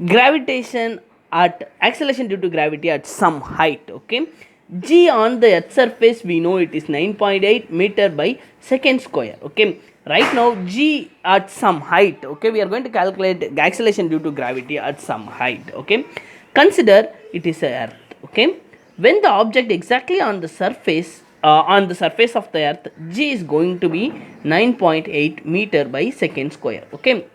gravitation at acceleration due to gravity at some height. Okay, g on the earth surface, we know it is 9.8 meter by second square. Okay, right now g at some height. Okay, we are going to calculate acceleration due to gravity at some height. Okay, consider it is a earth. Okay, when the object exactly on the surface of the earth, g is going to be 9.8 meter by second square. Okay,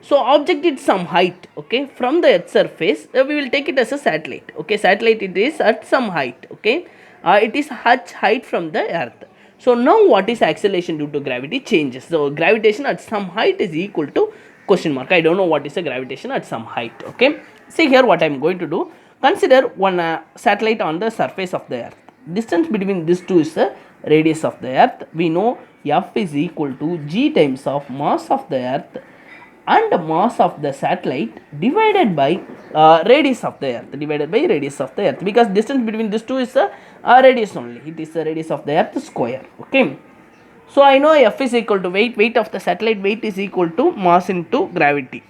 so object at some height. Okay, from the earth surface, we will take it as a satellite. Okay, satellite, it is at some height. Okay, it is such height from the earth. So now what is acceleration due to gravity changes. So gravitation at some height is equal to question mark. I don't know what is the gravitation at some height. Okay, see here what I am going to do. Consider one satellite on the surface of the earth. Distance between these two is the radius of the earth. We know F is equal to g times of mass of the earth and mass of the satellite divided by radius of the earth, because distance between these two is a radius only. It is the radius of the earth square. Okay, so I know F is equal to weight of the satellite. Weight is equal to mass into gravity.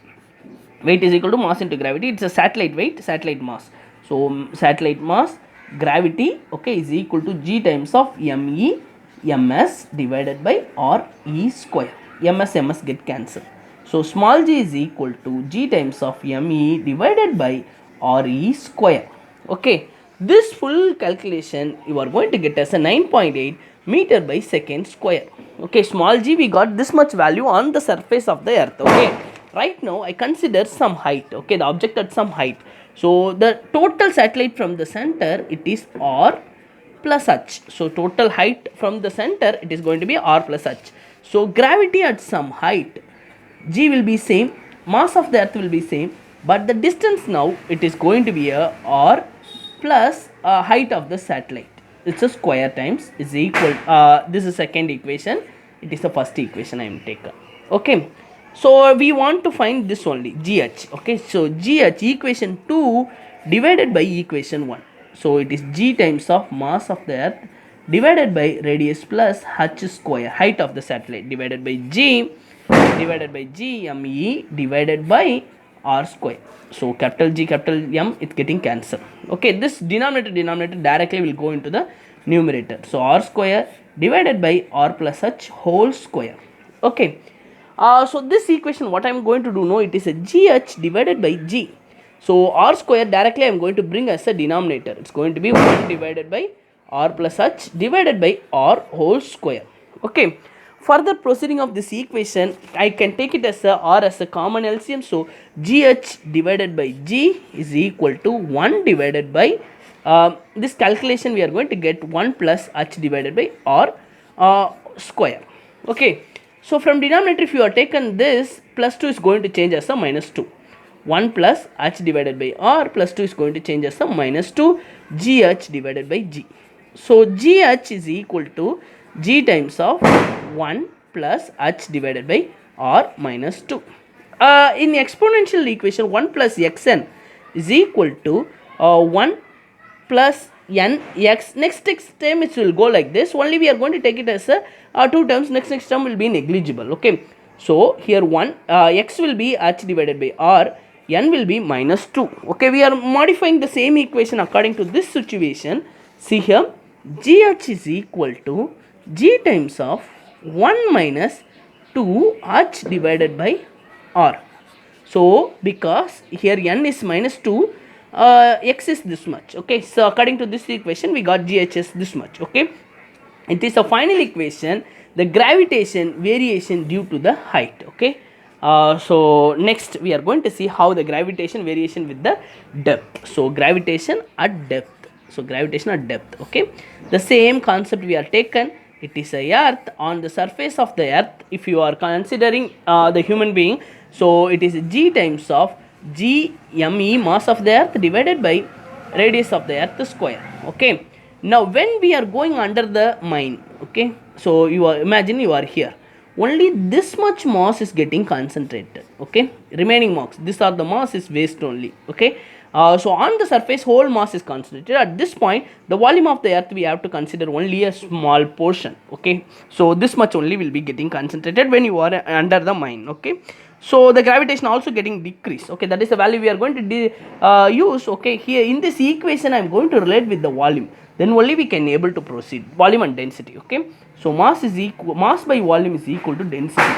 It's a satellite weight, satellite mass. So satellite mass, gravity, okay, is equal to g times of me ms divided by r e square. Ms get cancelled. So small g is equal to g times of me divided by re square. Okay, this full calculation you are going to get as a 9.8 meter by second square. Okay, small g, we got this much value on the surface of the earth. Okay, right now I consider some height. Okay, the object at some height. So the total satellite from the center, it is r plus h. So total height from the center, it is going to be r plus h. So gravity at some height, g will be same, mass of the earth will be same, but the distance now, it is going to be a r plus height of the satellite. It's a square times is equal, this is second equation, it is the first equation I am taken. Okay, so we want to find this only, gh. Okay, so gh, equation 2 divided by equation 1. So it is g times of mass of the earth divided by radius plus h square, height of the satellite, divided by g me divided by r square. So capital G, capital M, it's getting cancelled. Okay, this denominator directly will go into the numerator. So r square divided by r plus h whole square. Okay, so this equation, what I am going to do now, it is a gh divided by g. So r square directly I am going to bring as a denominator. It's going to be 1 divided by r plus h divided by r whole square. Okay, further proceeding of this equation, I can take it as a r as a common LCM. So gh divided by g is equal to 1 divided by this calculation, we are going to get 1 plus h divided by r square. Okay, so from denominator, if you are taken this, plus 2 is going to change as a minus 2. 1 plus h divided by r plus 2 is going to change as a minus 2 gh divided by g. So gh is equal to g times of 1 plus h divided by r minus 2. In exponential equation, 1 plus xn is equal to 1 plus n x. Next term it will go like this. Only we are going to take it as a 2 terms. Next term will be negligible. Okay, so here 1 x will be h divided by r, n will be minus 2. Okay, we are modifying the same equation according to this situation. See here, gh is equal to g times of 1 minus 2 h divided by r. So because here n is minus 2, x is this much. Okay, so according to this equation, we got gh is this much. Okay, it is a final equation, the gravitation variation due to the height. Okay, so next we are going to see how the gravitation variation with the depth. So gravitation at depth. Okay, the same concept we are taken. It is a earth on the surface of the earth. If you are considering the human being, so it is g times of g me mass of the earth divided by radius of the earth square. Okay, now when we are going under the mine, okay, so you are, imagine you are here, only this much mass is getting concentrated. Okay, remaining mass, these are the mass is waste only. Okay, so on the surface whole mass is concentrated. At this point, the volume of the earth we have to consider only a small portion. Okay, so this much only will be getting concentrated when you are under the mine. Okay, So the gravitation also getting decreased. Okay, that is the value we are going to use. Okay, here in this equation I am going to relate with the volume, then only we can able to proceed. Volume and density. Okay, so mass by volume is equal to density.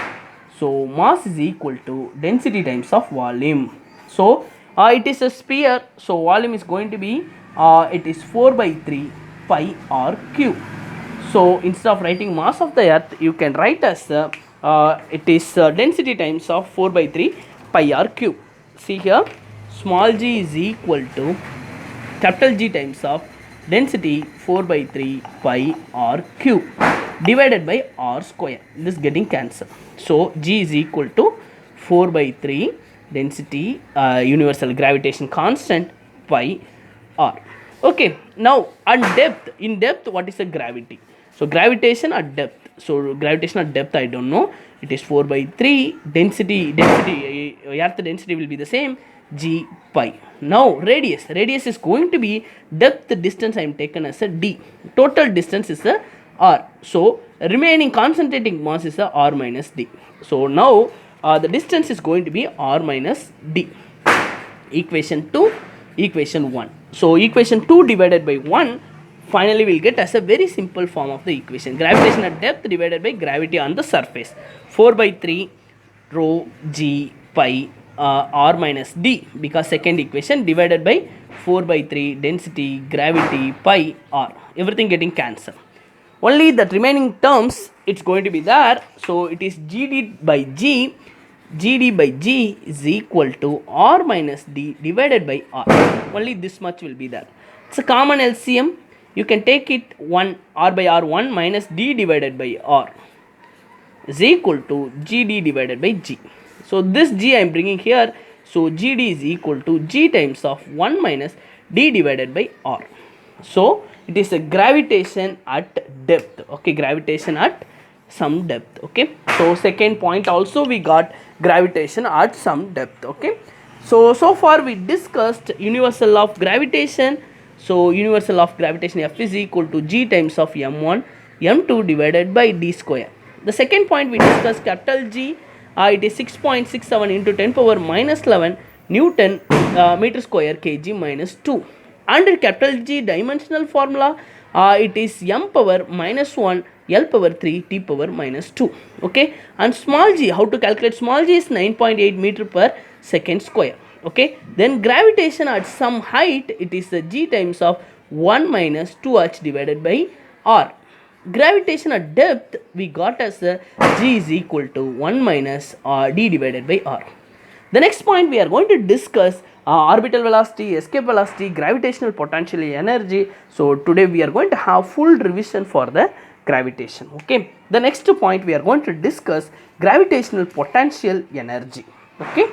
So mass is equal to density times of volume. So it is a sphere, so volume is going to be it is 4 by 3 pi r cube. So instead of writing mass of the earth, you can write as it is density times of 4 by 3 pi r cube. See here, small g is equal to capital G times of density 4 by 3 pi r cube divided by r square. This getting cancelled. So G is equal to 4 by 3 density universal gravitation constant pi r. Okay, now on depth, in depth what is the gravity? So gravitation at depth. So gravitation at depth I don't know. It is 4 by 3 density earth density will be the same g pi. Now radius is going to be depth distance I am taken as a d. Total distance is a r. So remaining concentrating mass is a r minus d. So now the distance is going to be r minus d. Equation 2, equation 1. So equation 2 divided by 1 finally we'll get as a very simple form of the equation. Gravitation at depth divided by gravity on the surface. 4 by 3 rho g pi r minus d, because second equation divided by 4 by 3 density gravity pi r. Everything getting cancelled. Only the remaining terms it's going to be there. So it is gd by g. Gd by g is equal to r minus d divided by r. Only this much will be there. It's a common LCM. You can take it 1 r by r 1 minus d divided by r is equal to gd divided by g. So this g I am bringing here. So gd is equal to g times of 1 minus d divided by r. So it is a gravitation at depth. Okay, gravitation at some depth. Okay, so second point also we got gravitation at some depth. Okay, so far we discussed universal of gravitation. So universal of gravitation F is equal to g times of m1 m2 divided by d square. The second point we discussed capital G, it is 6.67 into 10 power minus 11 Newton meter square kg minus 2. Under capital G dimensional formula, it is m power minus 1 L power 3 T power minus 2. Okay, and small g, how to calculate small g is 9.8 meter per second square. Okay, then gravitation at some height, it is the g times of 1 minus 2h divided by r. Gravitation at depth we got as g is equal to 1 minus d divided by r. The next point we are going to discuss orbital velocity, escape velocity, gravitational potential energy. So today we are going to have full revision for the gravitation. Okay, the next point we are going to discuss gravitational potential energy. Okay,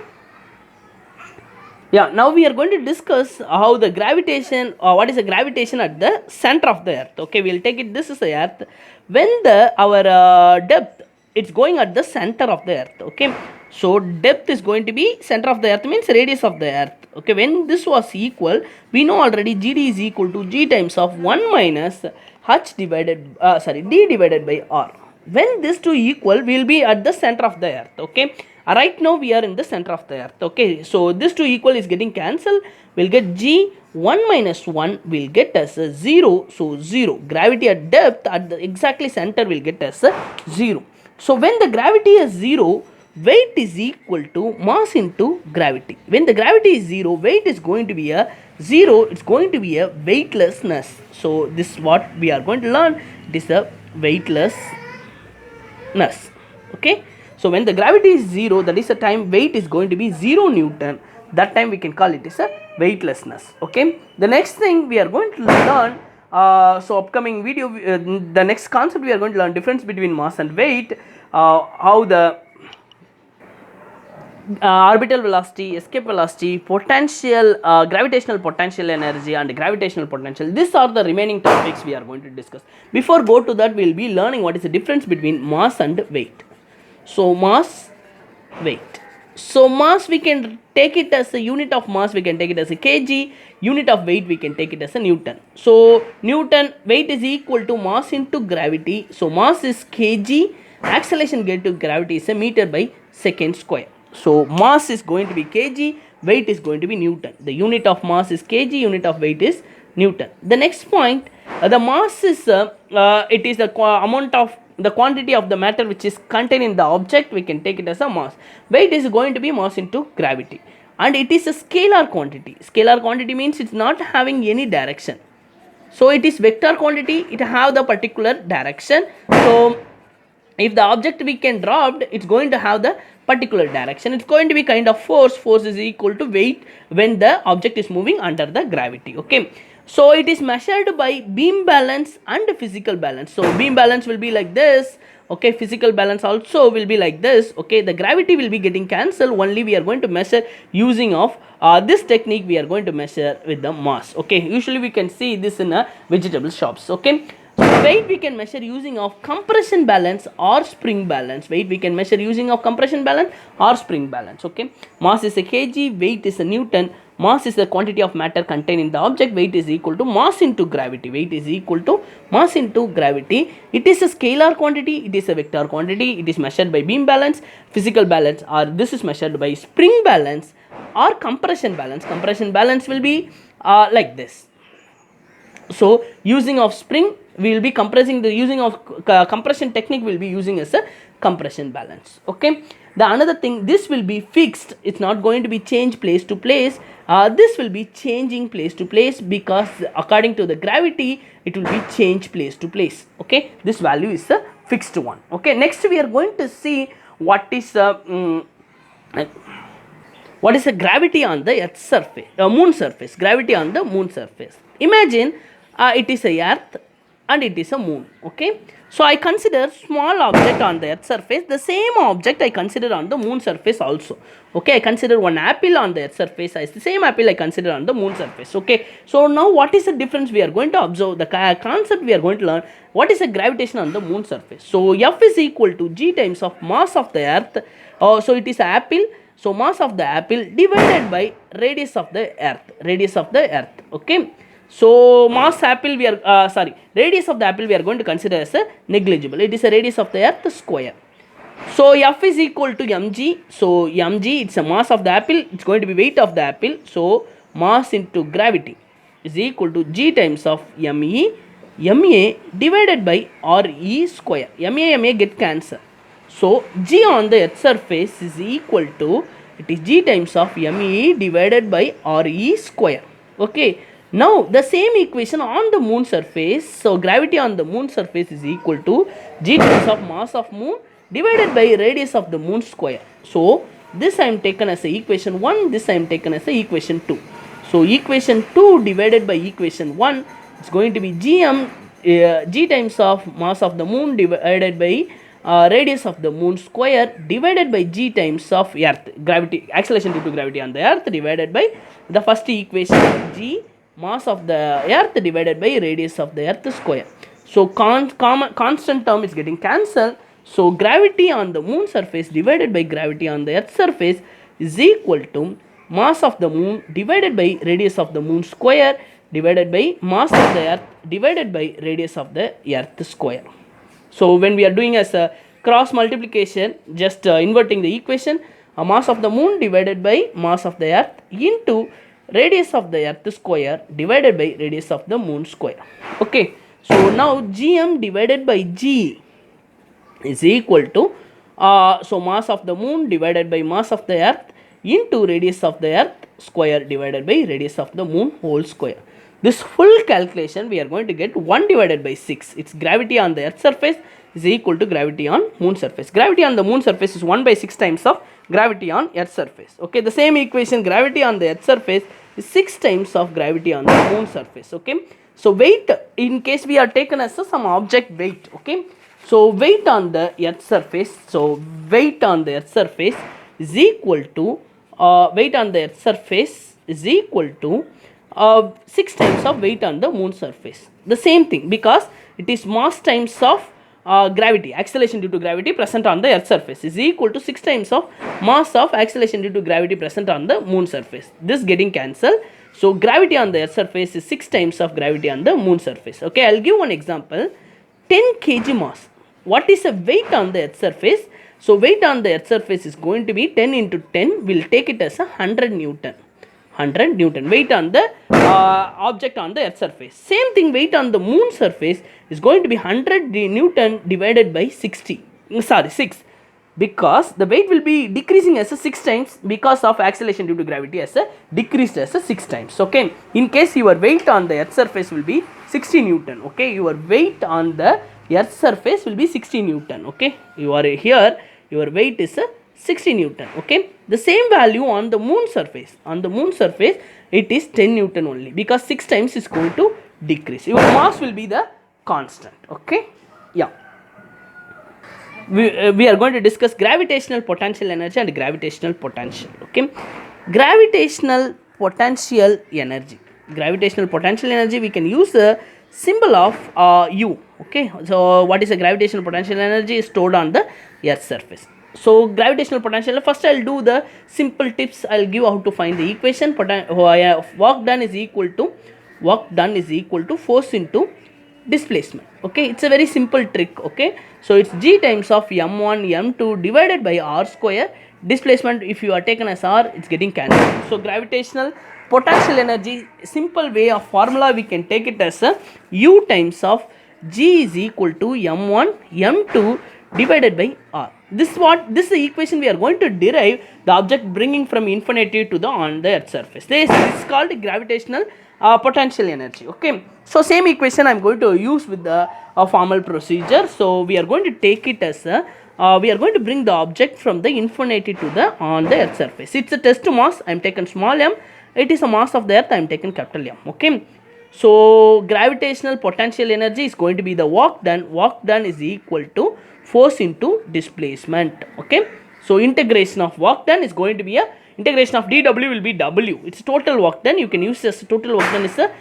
yeah, now we are going to discuss how the gravitation, what is the gravitation at the center of the earth. Okay, we will take it, this is the earth. When our depth, it's going at the center of the earth. Okay, so depth is going to be center of the earth means radius of the earth. Okay, when this was equal, we know already gd is equal to g times of 1 minus h divided d divided by r. When this two equal, we will be at the center of the earth. Okay, right now we are in the center of the earth. Okay, so this two equal is getting cancelled. We'll get g 1 minus 1 will get as a 0. So 0, gravity at depth at the exactly center will get as a 0. So when the gravity is 0, weight is equal to mass into gravity. When the gravity is 0, weight is going to be a 0. It's going to be a weightlessness. So this is what we are going to learn. It is a weightlessness. Okay, so when the gravity is 0, that is the time weight is going to be 0 Newton. That time we can call it as a weightlessness. Okay, the next thing we are going to learn, so upcoming video, the next concept we are going to learn difference between mass and weight, how the orbital velocity, escape velocity, potential, gravitational potential energy and gravitational potential. These are the remaining topics we are going to discuss. Before go to that, we will be learning what is the difference between mass and weight. So mass, weight. So mass we can take it as a unit of mass, we can take it as a kg. Unit of weight we can take it as a Newton. So Newton, weight is equal to mass into gravity. So mass is kg, acceleration get to gravity is a meter by second square. So mass is going to be kg, weight is going to be Newton. The unit of mass is kg, unit of weight is Newton. The next point, the mass is it is the amount of the quantity of the matter which is contained in the object. We can take it as a mass. Weight is going to be mass into gravity, and it is a scalar quantity. Scalar quantity means it's not having any direction. So it is vector quantity, it have the particular direction. So if the object we can dropped, it's going to have the particular direction. It's going to be kind of force. Force is equal to weight when the object is moving under the gravity. Okay, so it is measured by beam balance and physical balance. So beam balance will be like this. Okay, physical balance also will be like this. Okay, the gravity will be getting cancelled. Only we are going to measure using of this technique. We are going to measure with the mass. Okay, usually we can see this in a vegetable shops. Okay, so weight we can measure using of compression balance or spring balance. Weight we can measure using of compression balance or spring balance. Okay, mass is a kg, weight is a Newton. Mass is the quantity of matter contained in the object. Weight is equal to mass into gravity. Weight is equal to mass into gravity. It is a scalar quantity. It is a vector quantity. It is measured by beam balance, physical balance, or this is measured by spring balance or compression balance. Compression balance will be like this. So using of spring, we will be compressing, the using of compression technique will be using as a compression balance. Okay, the another thing, this will be fixed. It's not going to be changed place to place. This will be changing place to place because according to the gravity it will be changed place to place. Okay, this value is a fixed one. Okay, next we are going to see what is the gravity on the earth surface, moon surface. Gravity on the moon surface. Imagine it is a earth and it is a moon. Okay, so I consider small object on the earth surface. The same object I consider on the moon surface also. Okay, I consider one apple on the earth surface as the same apple I consider on the moon surface. Okay, so now what is the difference we are going to observe? The concept we are going to learn. What is the gravitation on the moon surface? So F is equal to g times of mass of the earth. So it is an apple. So mass of the apple divided by radius of the earth. Radius of the earth. Okay. So mass apple we are radius of the apple we are going to consider as a negligible. It is a radius of the earth square. So F is equal to mg. So mg, it's a mass of the apple. It's going to be weight of the apple. So mass into gravity is equal to g times of me ma divided by re square. Ma get cancelled. So g on the earth surface is equal to, it is g times of me divided by re square. Okay. Now the same equation on the moon surface. So gravity on the moon surface is equal to g times of mass of moon divided by radius of the moon square. So this I am taken as a equation 1. This I am taken as a equation 2. So equation 2 divided by equation 1 is going to be g times of mass of the moon divided by radius of the moon square divided by g times of earth, gravity, acceleration due to gravity on the earth, divided by the first equation g mass of the earth divided by radius of the earth square. So constant term is getting cancelled. So gravity on the moon surface divided by gravity on the earth surface is equal to mass of the moon divided by radius of the moon square divided by mass of the earth divided by radius of the earth square. So when we are doing as a cross multiplication, just inverting the equation, mass of the moon divided by mass of the earth into radius of the earth square divided by radius of the moon square. Okay, so now gm divided by g is equal to so mass of the moon divided by mass of the earth into radius of the earth square divided by radius of the moon whole square. This full calculation we are going to get 1 divided by 6. Its gravity on the earth surface is equal to gravity on moon surface. Gravity on the moon surface is 1 by 6 times of gravity on earth surface. Okay, the same equation, gravity on the earth surface is 6 times of gravity on the moon surface. Okay, so weight, in case we are taken as some object weight. Okay, so weight on the earth surface, so weight on the earth surface is equal to weight on the earth surface is equal to 6 times of weight on the moon surface. The same thing, because it is mass times of gravity, acceleration due to gravity present on the earth surface is equal to 6 times of mass of acceleration due to gravity present on the moon surface. This getting cancelled. So gravity on the earth surface is 6 times of gravity on the moon surface. Okay, I'll give one example. 10 kg mass. What is the weight on the earth surface? So weight on the earth surface is going to be 10 into 10, we'll take it as a 100 Newton. 100 Newton weight on the object on the earth surface. Same thing, weight on the moon surface is going to be 100 Newton divided by 6, because the weight will be decreasing as a 6 times because of acceleration due to gravity as a decreased as a 6 times. Okay, in case your weight on the earth surface will be 60 Newton. Okay, your weight on the earth surface will be 60 Newton. Okay, you are here, your weight is a 60 Newton. Okay, the same value on the moon surface. On the moon surface it is 10 Newton only, because 6 times is going to decrease. Your mass will be the constant. Okay, yeah. We are going to discuss gravitational potential energy and gravitational potential. Okay, gravitational potential energy. Gravitational potential energy, we can use the symbol of U. Okay, so what is a gravitational potential energy is stored on the earth surface. So gravitational potential, first I'll do the simple tips. I'll give how to find the equation. Work done is equal to force into displacement. Okay, it's a very simple trick. Okay, so it's G times of m1 m2 divided by r square. Displacement, if you are taken as r, it's getting cancelled. So gravitational potential energy, simple way of formula, we can take it as a U times of G is equal to m1 m2 divided by r. This is the equation we are going to derive the object bringing from infinity to the on the earth surface. This is called gravitational potential energy. Okay, so same equation I am going to use with the formal procedure. So we are going to take it as a we are going to bring the object from the infinity to the on the earth surface. It's a test mass, I am taken small m. It is a mass of the earth, I am taken capital M. Okay, so gravitational potential energy is going to be the work done. Work done is equal to force into displacement. Okay, so integration of work done is going to be a integration of dw will be w. It's total work done. You can use this total work done is a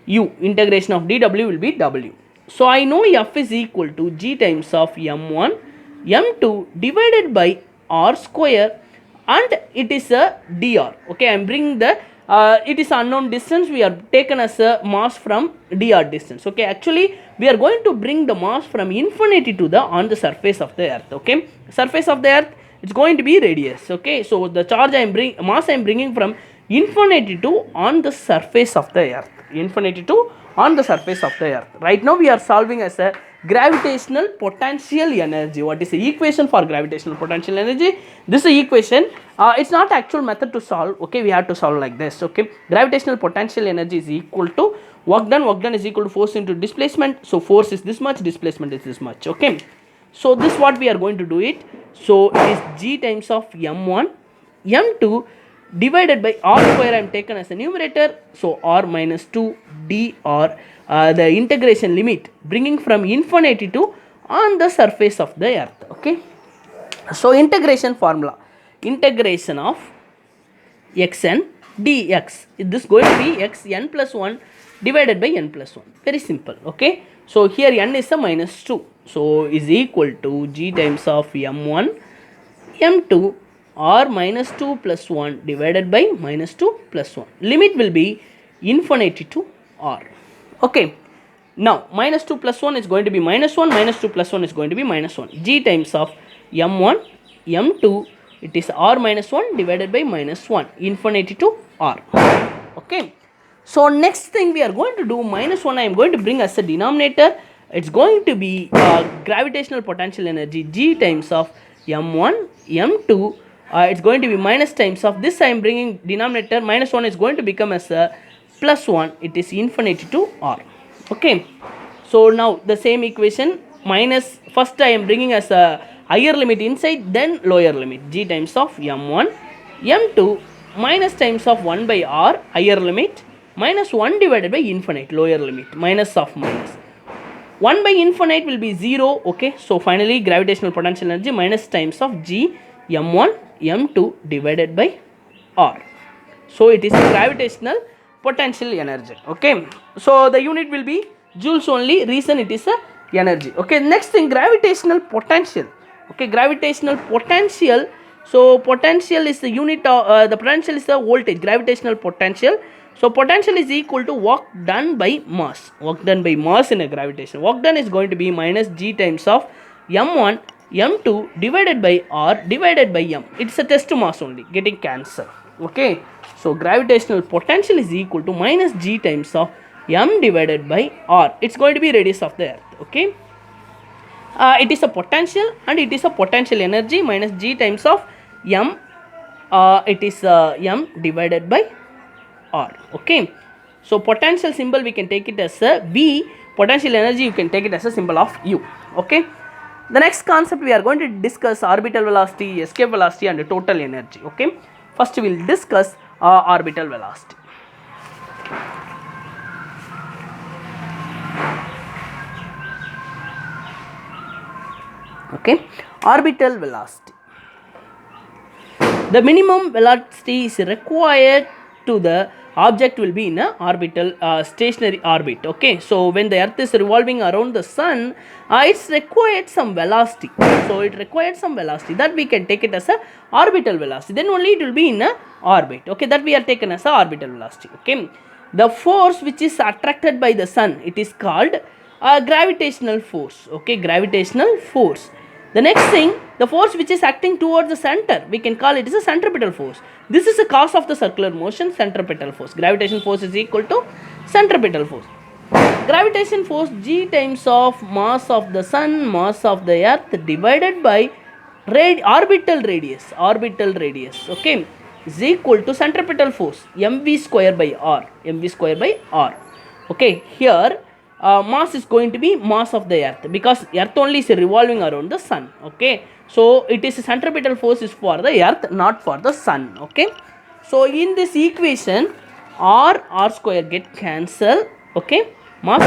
u. Integration of dw will be w. So I know F is equal to G times of m1 m2 divided by r square, and it is a dr. Okay, I am bringing the it is unknown distance, we are taken as a mass from dr distance. Okay, actually we are going to bring the mass from infinity to the on the surface of the earth. Okay, surface of the earth, it's going to be radius. Okay, so the charge mass I am bringing from infinity to on the surface of the earth. Infinity to on the surface of the earth. Right now we are solving as a gravitational potential energy. What is the equation for gravitational potential energy? This is the equation. It's not actual method to solve. Okay, we have to solve like this. Okay, gravitational potential energy is equal to work done. Work done is equal to force into displacement. So force is this much, displacement is this much. Okay, so this what we are going to do it. So it is G times of m1 m2 divided by r square. I am taken as a numerator, so r minus 2 dr, the integration limit bringing from infinity to on the surface of the earth. Okay, so integration formula, integration of xn dx, this is going to be xn plus 1 divided by n plus 1. Very simple. Okay, so here n is a minus 2, so is equal to G times of m1 m2 r minus 2 plus 1 divided by minus 2 plus 1. Limit will be infinity to r. Okay, now minus 2 plus 1 is going to be minus 1, minus 2 plus 1 is going to be minus 1. G times of m1 m2, it is r minus 1 divided by minus 1, infinity to r. Okay, so next thing we are going to do, minus 1 I am going to bring as a denominator. It's going to be gravitational potential energy G times of m1 m2. It's going to be minus times of this, I am bringing denominator, minus 1 is going to become as a plus 1, it is infinity to r. Okay, so now the same equation, minus, first I am bringing as a higher limit inside, then lower limit, G times of m1 m2 minus times of 1 by r, higher limit, minus 1 divided by infinite, lower limit, minus of minus. 1 by infinite will be 0. Okay, so finally gravitational potential energy minus times of G m1 m2 divided by r. So it is gravitational potential energy. Okay, so the unit will be joules only, reason it is a energy. Okay, next thing, gravitational potential. Okay, gravitational potential, so potential is the unit of the potential is the voltage, gravitational potential. So potential is equal to work done by mass. Work done by mass in a gravitation. Work done is going to be minus G times of m1 m2 divided by r divided by m. It's a test mass only, getting cancelled. Okay, so gravitational potential is equal to minus g times of m divided by r. It's going to be radius of the earth. Okay, it is a potential and it is a potential energy minus g times of m. It is m divided by r. Okay, so potential symbol we can take it as a v, potential energy you can take it as a symbol of u. Okay, the next concept we are going to discuss orbital velocity, escape velocity and total energy. Okay, first we will discuss orbital velocity. Okay, orbital velocity. The minimum velocity is required to the object will be in a orbital stationary orbit. Okay, so when the earth is revolving around the sun, it's required some velocity. So it required some velocity that we can take it as a orbital velocity, then only it will be in a orbit. Okay, that we are taken as a orbital velocity. Okay, the force which is attracted by the sun, it is called gravitational force. Okay, gravitational force. The next thing, the force which is acting towards the center, we can call it as a centripetal force. This is the cause of the circular motion, centripetal force. Gravitation force is equal to centripetal force. Gravitation force g times of mass of the sun, mass of the earth divided by orbital radius, okay, is equal to centripetal force, mv square by r, Okay, here mass is going to be mass of the earth because earth only is revolving around the sun. Okay, so it is centripetal force is for the earth, not for the sun. Okay, so in this equation r square get cancelled. Okay, mass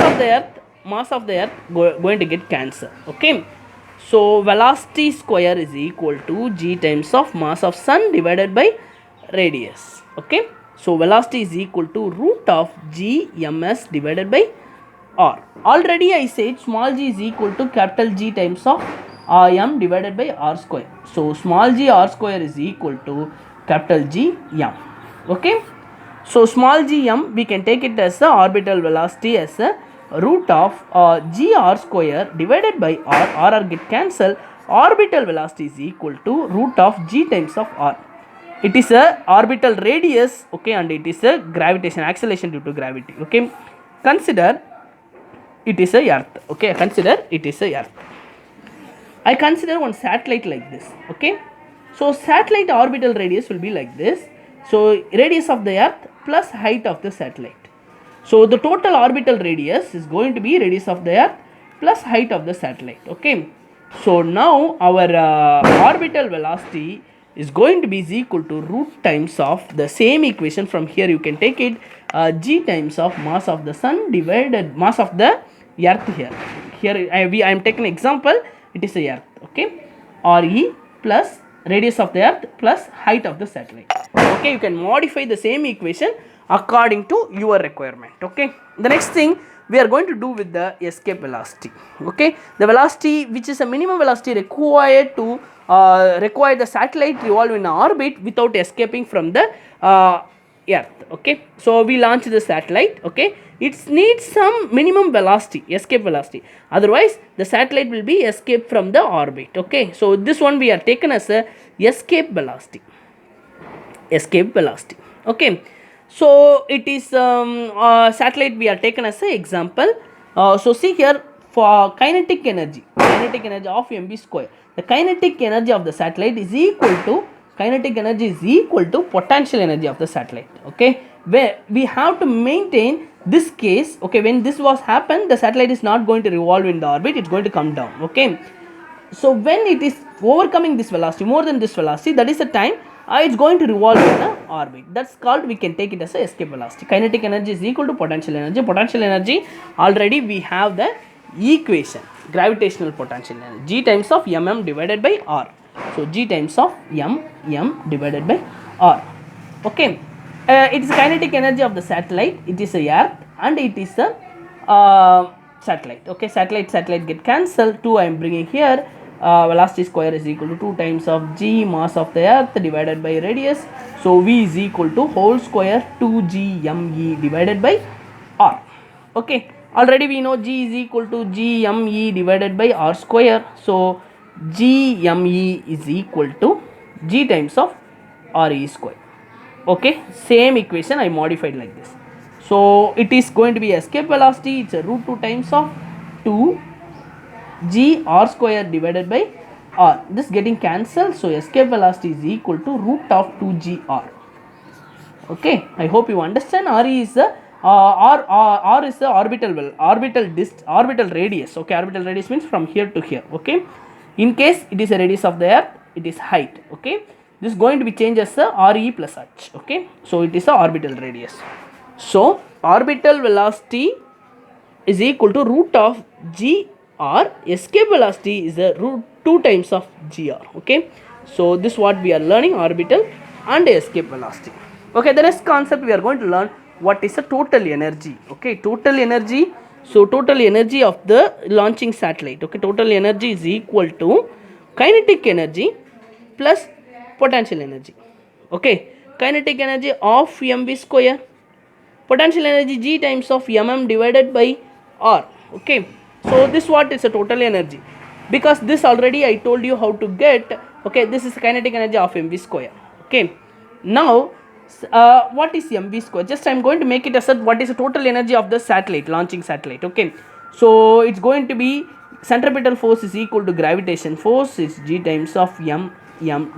of the earth going to get cancelled. Okay, so velocity square is equal to g times of mass of sun divided by radius. Okay, so velocity is equal to root of g ms divided by r. Already I said small g is equal to capital G times of m divided by r square. So small g r square is equal to capital G m. Okay, so small g m we can take it as the orbital velocity as a root of g r square divided by r get cancelled. Orbital velocity is equal to root of g times of r. It is a orbital radius. Okay, and it is a gravitation acceleration due to gravity. Okay, consider it is a earth. Okay, consider it is a earth. I consider one satellite like this. Okay, so satellite orbital radius will be like this. So radius of the earth plus height of the satellite. So the total orbital radius is going to be radius of the earth plus height of the satellite. Okay, so now our orbital velocity is going to be is equal to root times of the same equation. From here you can take it g times of mass of the sun divided mass of the earth. Here I am taking example, it is a earth. Okay, re plus radius of the earth plus height of the satellite. Okay, you can modify the same equation according to your requirement. Okay, the next thing we are going to do with the escape velocity. Okay, the velocity which is a minimum velocity required to require the satellite revolve in orbit without escaping from the earth. Okay, so we launch the satellite. Okay, it needs some minimum velocity, escape velocity, otherwise the satellite will be escaped from the orbit. Okay, so this one we are taken as a escape velocity. Okay, so it is satellite we are taken as an example. So see here, for kinetic energy of mv square, the kinetic energy of the satellite is equal to potential energy of the satellite. Okay, where we have to maintain this case. Okay, when this was happened, the satellite is not going to revolve in the orbit, it's going to come down. Okay, so when it is overcoming this velocity, more than this velocity, that is the time it's going to revolve in the orbit. That's called, we can take it as a escape velocity. Kinetic energy is equal to potential energy. Potential energy, already we have the equation, gravitational potential energy, g times of mm divided by r. So g times of m divided by r. Okay, it is kinetic energy of the satellite. It is a earth and it is a satellite. Okay, satellite get cancelled. 2 I am bringing here. Velocity square is equal to 2 times of g mass of the earth divided by radius. So v is equal to whole square 2g me divided by r. Okay, already we know g is equal to g me divided by r square. So GME is equal to G times of RE square. Okay, same equation I modified like this. So it is going to be escape velocity, it's a root 2 times of 2 G R square divided by R. This getting cancelled, so escape velocity is equal to root of 2GR. Okay, I hope you understand. RE is the R is the orbital radius. Okay, orbital radius means from here to here. Okay, in case it is a radius of the earth, it is height. Okay, this is going to be changed as the RE plus H. Okay, so it is a orbital radius. So orbital velocity is equal to root of GR. Escape velocity is the root 2 times of GR. Okay, so this what we are learning, orbital and escape velocity. Okay, the next concept we are going to learn what is the total energy. Okay, total energy. So total energy of the launching satellite. Okay, total energy is equal to kinetic energy plus potential energy. Okay, kinetic energy of mv square, potential energy G times of mm divided by R. Okay, so this what is a total energy, because this already I told you how to get. Okay, this is kinetic energy of mv square. Okay, now what is mv square? Just I am going to make it as what is the total energy of the satellite, launching satellite. Okay, so it's going to be centripetal force is equal to gravitation force is G times of m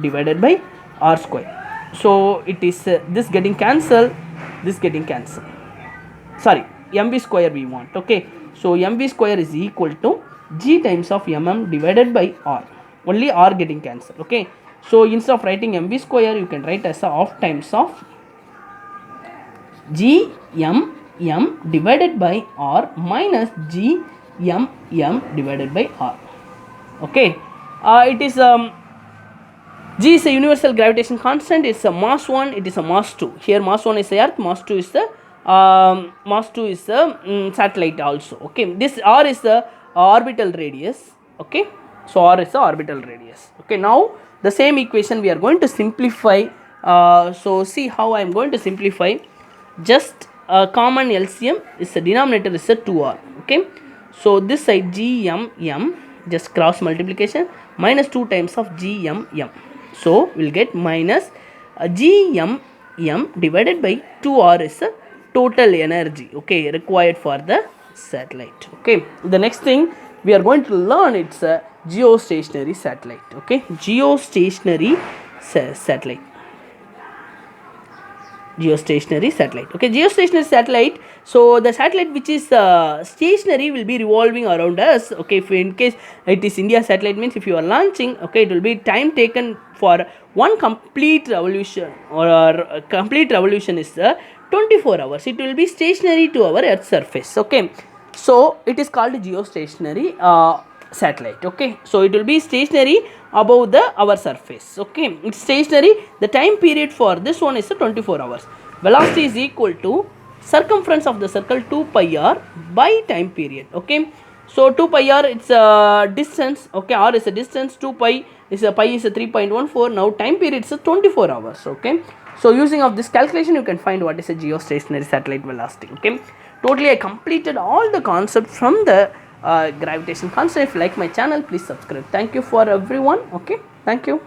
divided by R square. So it is this getting cancelled, this getting cancelled. Sorry, mv square we want. Okay, so mv square is equal to G times of divided by R. Only R getting cancelled. Okay, so instead of writing mv square, you can write as a half times of G divided by R minus G divided by R. Okay, it is G is a universal gravitation constant. It's a mass 1, it is a mass 2. Here mass 1 is the earth, mass 2 is the satellite also. Okay, this R is the orbital radius. Okay, so R is the orbital radius. Okay, now the same equation we are going to simplify. So see how I am going to simplify. Just a common LCM is the denominator is a 2R. Okay, so this side GM just cross multiplication minus 2 times of GM. So we'll get minus GM divided by 2R is the total energy. Okay, required for the satellite. Okay, the next thing we are going to learn, it's a geostationary satellite. Okay, geostationary satellite. Geostationary satellite. Okay, geostationary satellite. So the satellite which is stationary will be revolving around us. Okay, if in case it is India satellite, means if you are launching, okay, it will be time taken for one complete revolution, or complete revolution is 24 hours. It will be stationary to our earth surface. Okay, so it is called geostationary satellite. Okay, so it will be stationary above the our surface. Okay, it's stationary. The time period for this one is 24 hours. Velocity is equal to circumference of the circle 2 pi r by time period. Okay, so 2 pi r it's a distance. Okay, r is a distance, 2 pi is a 3.14. now time period is 24 hours. Okay, so using of this calculation you can find what is a geostationary satellite velocity. Okay, totally I completed all the concepts from the gravitation constant. If you like my channel, please subscribe. Thank you for everyone. Okay, thank you.